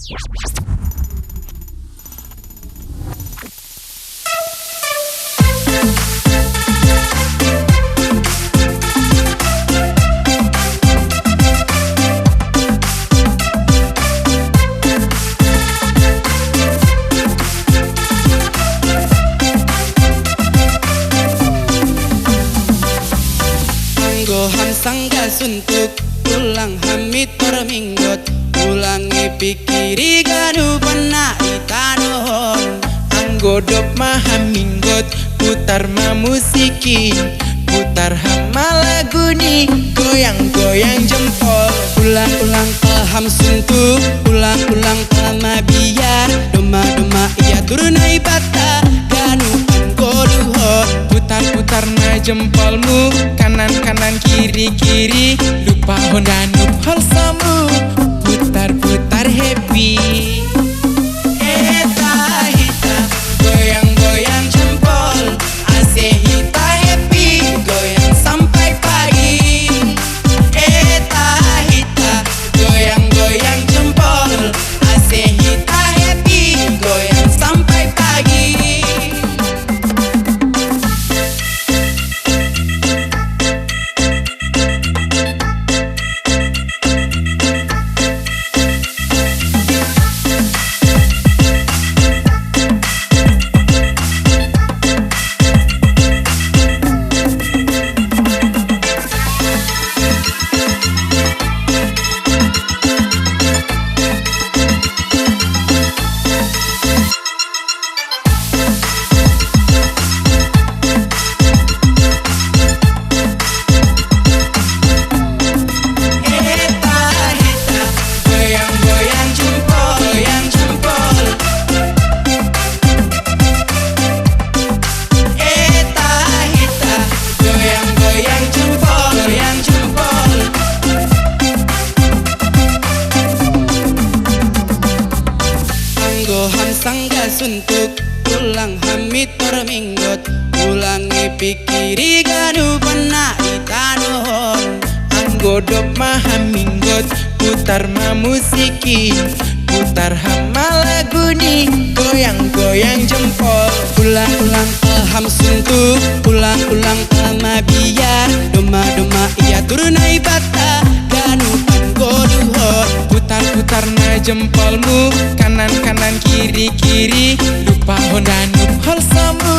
Anggohan sangga suntuk ulang hamid perminggot ulangi pikiri ganu pena itanohon Anggodop maha minggot putar ma musiki putar hama lagu nih goyang-goyang jempol ulang-ulang paham suntuk ulang-ulang pama biar doma-doma ia turunai bata ganu anggoduhon putar-putar na jempolmu kanan-kanan kiri-kiri lupa honda nup hal samu putar-putar happy Eta hita goyang-goyang jempol ase hita happy goyang sampai pagi Eta hita goyang-goyang jempol ase hita happy goyang sampai pagi sangga suntuk ulang hamid perminggot ulangi pikiri ganu pena itanohon Anggodop maha minggot putar ma musiki putar hama lagu nih goyang-goyang jempol ulang-ulang paham suntuk ulang-ulang pama biar doma-doma ia turunai bata ganu anggoduhon putar-putar na jempolmu kanan-kanan kiri-kiri lupa honda nup hal samu